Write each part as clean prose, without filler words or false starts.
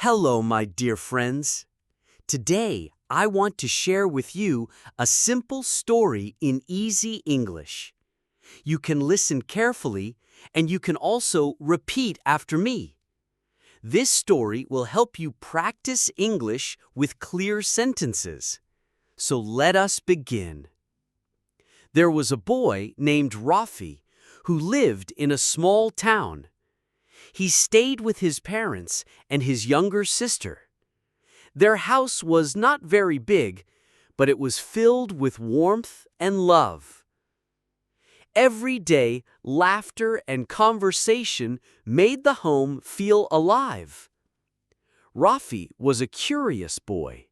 Hello, my dear friends. Today, I want to share with you a simple story in easy English. You can listen carefully, and you can also repeat after me. This story will help you practice English with clear sentences. So let us begin. There was a boy named Rafie who lived in a small town. He stayed with his parents and his younger sister. Their house was not very big, but it was filled with warmth and love. Every day, laughter and conversation made the home feel alive. Rafie was a curious boy.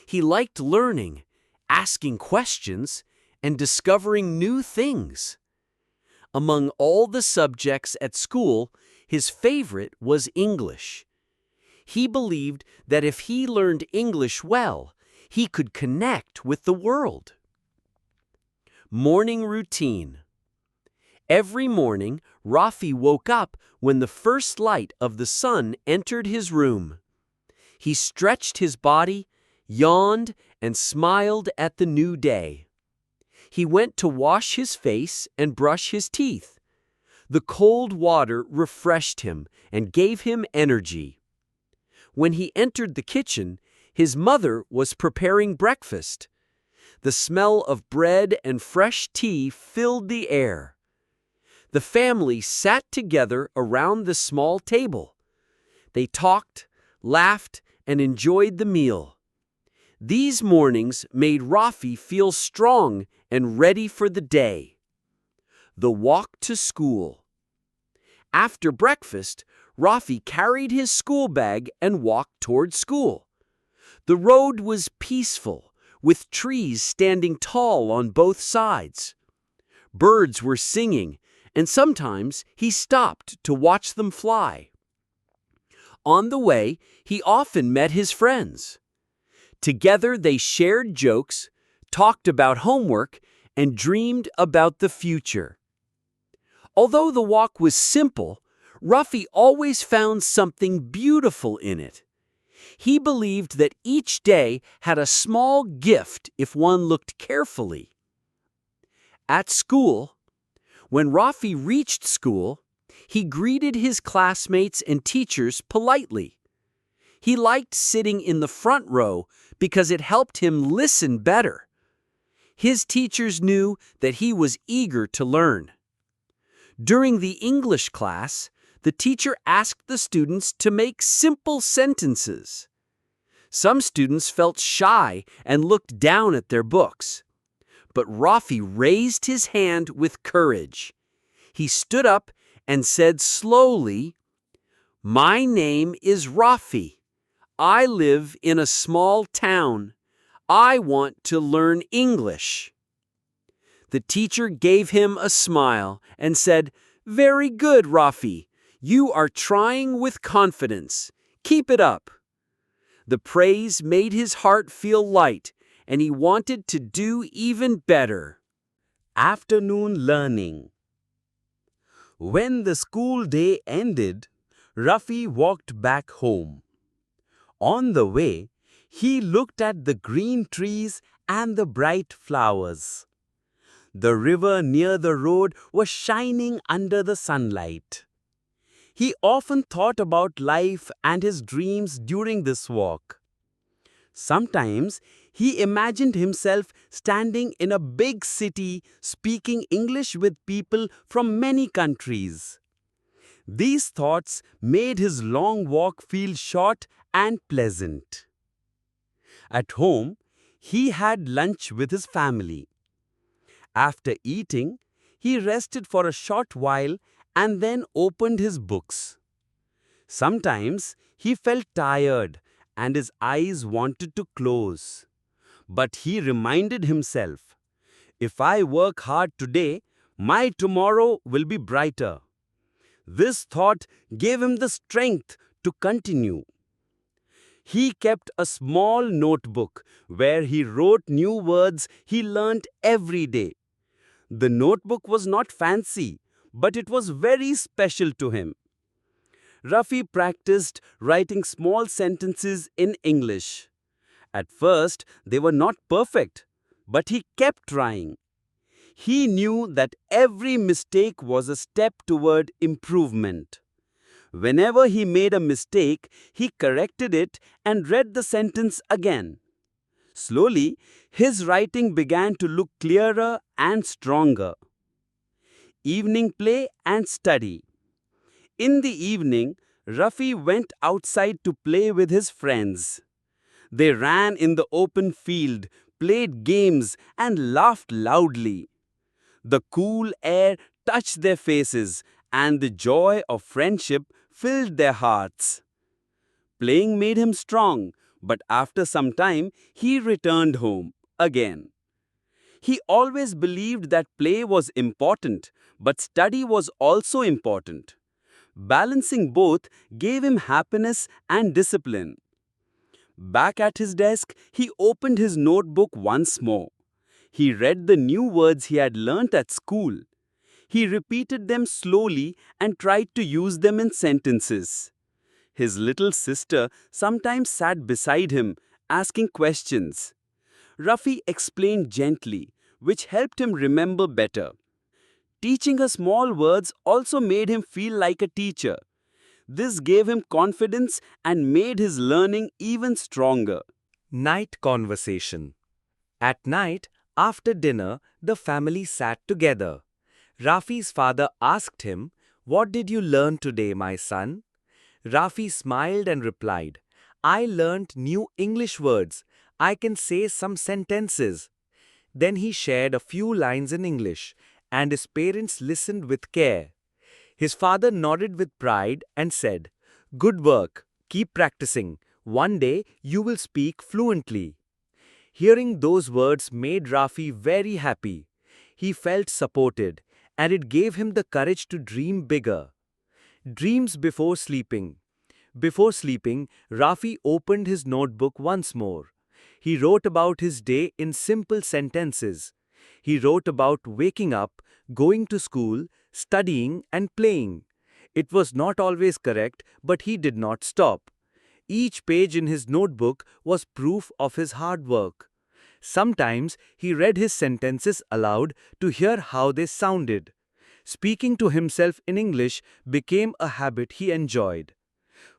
He liked learning, asking questions, and discovering new things. Among all the subjects at school, his favorite was English. He believed that if he learned English well, he could connect with the world. Morning routine. Every morning, Rafie woke up when the first light of the sun entered his room. He stretched his body, yawned, and smiled at the new day. He went to wash his face and brush his teeth. The cold water refreshed him and gave him energy. When he entered the kitchen, his mother was preparing breakfast. The smell of bread and fresh tea filled the air. The family sat together around the small table. They talked, laughed, and enjoyed the meal. These mornings made Rafie feel strong and ready for the day. The walk to school. After breakfast, Rafie carried his school bag and walked toward school. The road was peaceful, with trees standing tall on both sides. Birds were singing, and sometimes he stopped to watch them fly. On the way, he often met his friends. Together they shared jokes, talked about homework, and dreamed about the future. Although the walk was simple, Rafie always found something beautiful in it. He believed that each day had a small gift if one looked carefully. At school, when Rafie reached school, he greeted his classmates and teachers politely. He liked sitting in the front row because it helped him listen better. His teachers knew that he was eager to learn. During the English class, the teacher asked the students to make simple sentences. Some students felt shy and looked down at their books. But Rafie raised his hand with courage. He stood up and said slowly, "My name is Rafie. I live in a small town. I want to learn English." The teacher gave him a smile and said, "Very good, Rafie. You are trying with confidence. Keep it up." The praise made his heart feel light, and he wanted to do even better. Afternoon learning. When the school day ended, Rafie walked back home. On the way, he looked at the green trees and the bright flowers. The river near the road was shining under the sunlight. He often thought about life and his dreams during this walk. Sometimes he imagined himself standing in a big city speaking English with people from many countries. These thoughts made his long walk feel short and pleasant. At home, he had lunch with his family. After eating, he rested for a short while and then opened his books. Sometimes he felt tired and his eyes wanted to close. But he reminded himself, "If I work hard today, my tomorrow will be brighter." This thought gave him the strength to continue. He kept a small notebook where he wrote new words he learned every day. The notebook was not fancy, but it was very special to him. Rafie practiced writing small sentences in English. At first, they were not perfect, but he kept trying. He knew that every mistake was a step toward improvement. Whenever he made a mistake, he corrected it and read the sentence again. Slowly, his writing began to look clearer and stronger. Evening play and study. In the evening, Rafie went outside to play with his friends. They ran in the open field, played games, and laughed loudly. The cool air touched their faces, and the joy of friendship filled their hearts. Playing made him strong, but after some time, he returned home again. He always believed that play was important, but study was also important. Balancing both gave him happiness and discipline. Back at his desk, he opened his notebook once more. He read the new words he had learnt at school. He repeated them slowly and tried to use them in sentences. His little sister sometimes sat beside him, asking questions. Rafie explained gently, which helped him remember better. Teaching her small words also made him feel like a teacher. This gave him confidence and made his learning even stronger. Night conversation. At night, after dinner, the family sat together. Rafie's father asked him, "What did you learn today, my son?" Rafie smiled and replied, "I learnt new English words. I can say some sentences." Then he shared a few lines in English, and his parents listened with care. His father nodded with pride and said, "Good work. Keep practicing. One day you will speak fluently." Hearing those words made Rafie very happy. He felt supported, and it gave him the courage to dream bigger. Dreams before sleeping. Before sleeping, Rafie opened his notebook once more. He wrote about his day in simple sentences. He wrote about waking up, going to school, studying, and playing. It was not always correct, but he did not stop. Each page in his notebook was proof of his hard work. Sometimes he read his sentences aloud to hear how they sounded. Speaking to himself in English became a habit he enjoyed.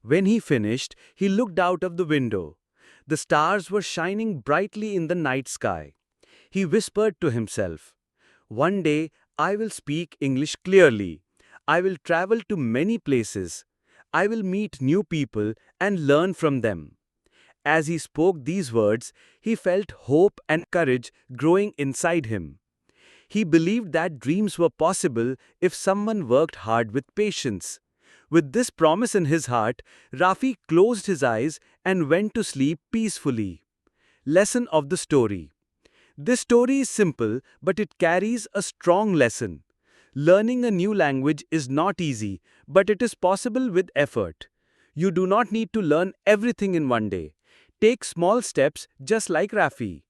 When he finished, he looked out of the window. The stars were shining brightly in the night sky. He whispered to himself, "One day I will speak English clearly. I will travel to many places. I will meet new people and learn from them." As he spoke these words, he felt hope and courage growing inside him. He believed that dreams were possible if someone worked hard with patience. With this promise in his heart, Rafie closed his eyes and went to sleep peacefully. Lesson of the story. This story is simple, but it carries a strong lesson. Learning a new language is not easy, but it is possible with effort. You do not need to learn everything in one day. Take small steps just like Rafie.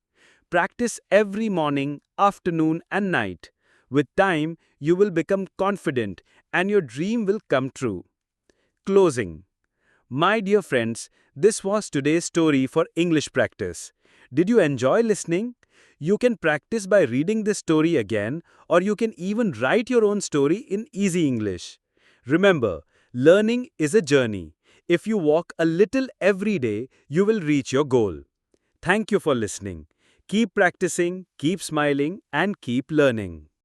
Practice every morning, afternoon, and night. With time, you will become confident and your dream will come true. Closing. My dear friends, this was today's story for English practice. Did you enjoy listening? You can practice by reading this story again, or you can even write your own story in easy English. Remember, learning is a journey. If you walk a little every day, you will reach your goal. Thank you for listening. Keep practicing, keep smiling, and keep learning.